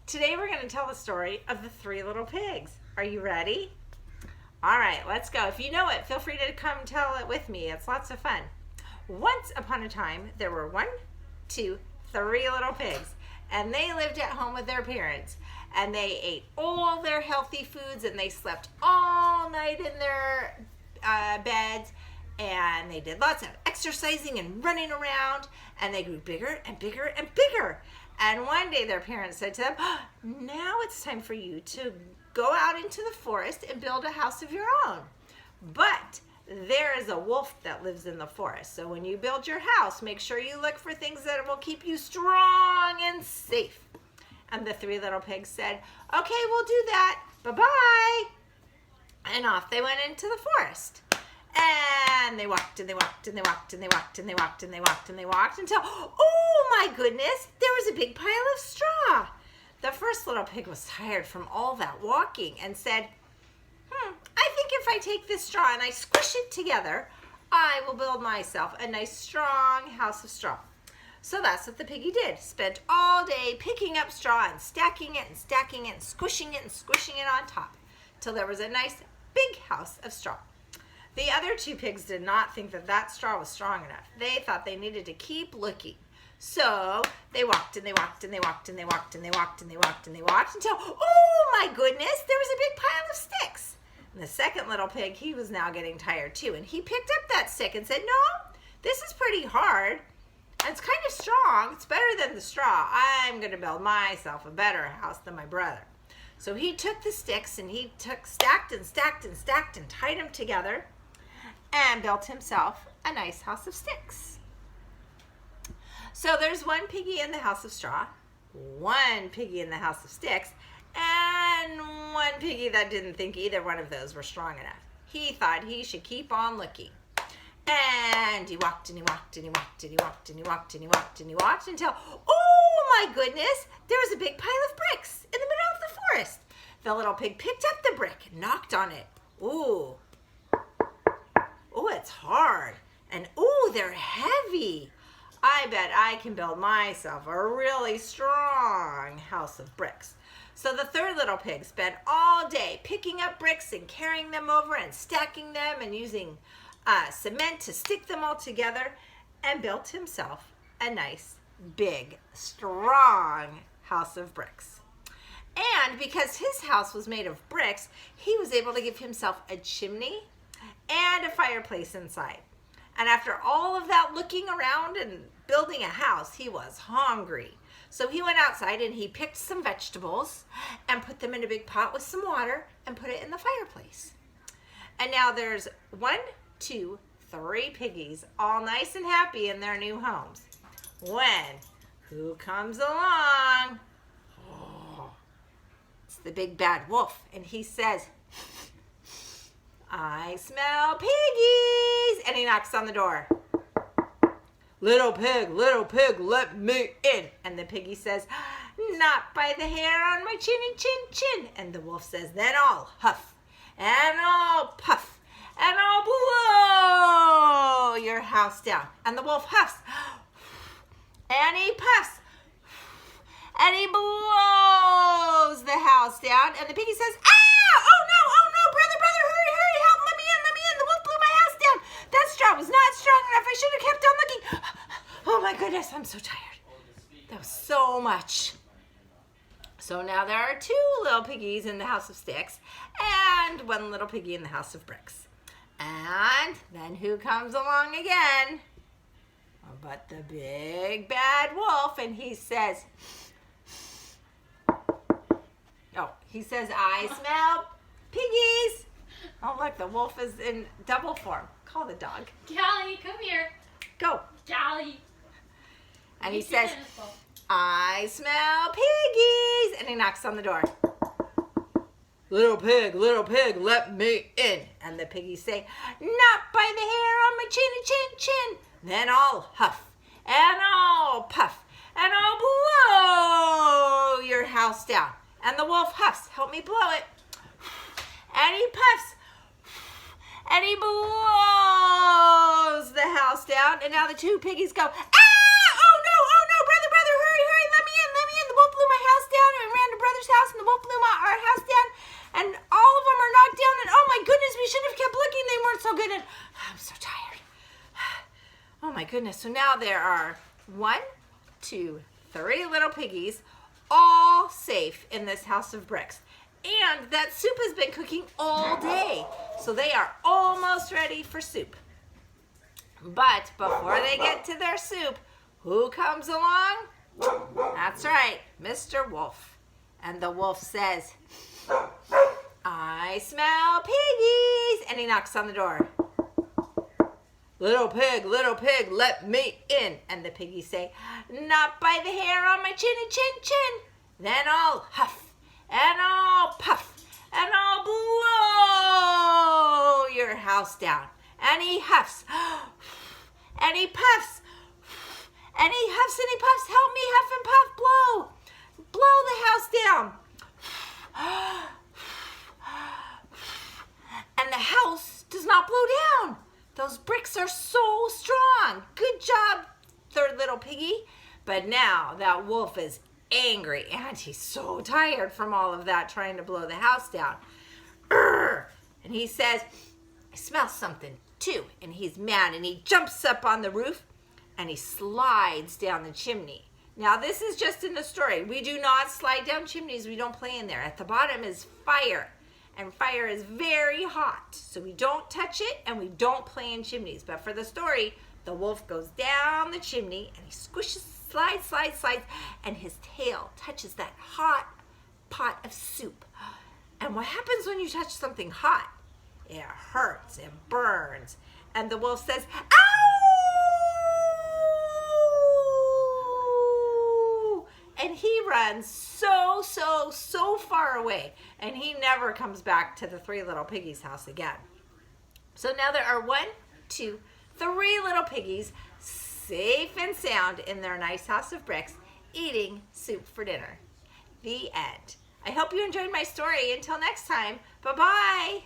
Today we're going to tell the story of the Three Little Pigs. Are you ready? All right, let's go. If you know it, feel free to come tell it with me. It's lots of fun. Once upon a time, there were 3 little pigs, and they lived at home with their parents, and they ate all their healthy foods, and they slept all night in their beds, and they did lots of exercising and running around, and they grew bigger and bigger and bigger. And one day their parents said to them, now it's time for you to go out into the forest and build a house of your own. But there is a wolf that lives in the forest. So when you build your house, make sure you look for things that will keep you strong and safe. And the 3 little pigs said, okay, we'll do that. Bye-bye. And off they went into the forest. And they walked and they walked and they walked and they walked and they walked and they walked and they walked until, oh my goodness, there was a big pile of straw. The first little pig was tired from all that walking and said, I think if I take this straw and I squish it together, I will build myself a nice strong house of straw. So that's what the piggy did. Spent all day picking up straw and stacking it and stacking it and squishing it on top till there was a nice big house of straw. The other 2 pigs did not think that straw was strong enough. They thought they needed to keep looking. So they walked and they walked and they walked and they walked and they walked and they walked and they walked until, oh my goodness, there was a big pile of sticks. And the second little pig, he was now getting tired too. And he picked up that stick and said, no, this is pretty hard. And it's kind of strong. It's better than the straw. I'm going to build myself a better house than my brother. So he took the sticks and he stacked and stacked and stacked and tied them together and built himself a nice house of sticks. So there's 1 piggy in the house of straw, 1 piggy in the house of sticks, and 1 piggy that didn't think either one of those were strong enough. He thought he should keep on looking. And he walked and he walked and he walked and he walked and he walked and he walked and he walked until, oh my goodness, there was a big pile of bricks in the middle of the forest. The little pig picked up the brick and knocked on it. Ooh, it's hard. And ooh, they're heavy. I bet I can build myself a really strong house of bricks. So the 3rd little pig spent all day picking up bricks and carrying them over and stacking them and using cement to stick them all together and built himself a nice, big, strong house of bricks. And because his house was made of bricks, he was able to give himself a chimney and a fireplace inside. And after all of that looking around and building a house, he was hungry. So he went outside and he picked some vegetables and put them in a big pot with some water and put it in the fireplace. And now there's 1, 2, 3 piggies, all nice and happy in their new homes. When who comes along? Oh, it's the big bad wolf. And he says, I smell piggies. And he knocks on the door. Little pig, let me in. And the piggy says, not by the hair on my chinny chin chin. And the wolf says, then I'll huff and I'll puff and I'll blow your house down. And the wolf huffs and he puffs and he blows the house down. And the piggy says, oh no, brother, hurry, help, let me in. The wolf blew my house down. That straw was not strong enough. I should have kept on looking. Oh my goodness, I'm so tired. That was so much. So now there are 2 little piggies in the house of sticks and 1 little piggy in the house of bricks. And then who comes along again? But the big bad wolf, and he says, I smell piggies. Oh look, the wolf is in double form. Call the dog. Callie, come here. Go. Callie. And he says, I smell piggies. And he knocks on the door. Little pig, let me in. And the piggies say, not by the hair on my chinny chin chin. Then I'll huff and I'll puff and I'll blow your house down. And the wolf huffs, help me blow it. And he puffs and he blows the house down. And now the 2 piggies go, oh no, brother, hurry, let me in. The wolf blew my house down and ran to goodness. So now there are 1, 2, 3 little piggies, all safe in this house of bricks. And that soup has been cooking all day. So they are almost ready for soup. But before they get to their soup, who comes along? That's right, Mr. Wolf. And the wolf says, I smell piggies. And he knocks on the door. Little pig, let me in. And the piggies say, not by the hair on my chinny chin chin. Then I'll huff and I'll puff and I'll blow your house down. And he huffs and he puffs and he huffs and he puffs. Help me huff and puff, blow. Blow the house down. And the house does not blow down. Those bricks are so strong. Good job, third little piggy. But now that wolf is angry and he's so tired from all of that trying to blow the house down. And he says, I smell something too. And he's mad and he jumps up on the roof and he slides down the chimney. Now this is just in the story. We do not slide down chimneys. We don't play in there. At the bottom is fire. And fire is very hot. So we don't touch it and we don't play in chimneys. But for the story, the wolf goes down the chimney and he squishes, slides, and his tail touches that hot pot of soup. And what happens when you touch something hot? It hurts, it burns. And the wolf says, ow! And he runs so far away. And he never comes back to the 3 little piggies' house again. So now there are 1, 2, 3 little piggies safe and sound in their nice house of bricks eating soup for dinner. The end. I hope you enjoyed my story. Until next time, bye-bye.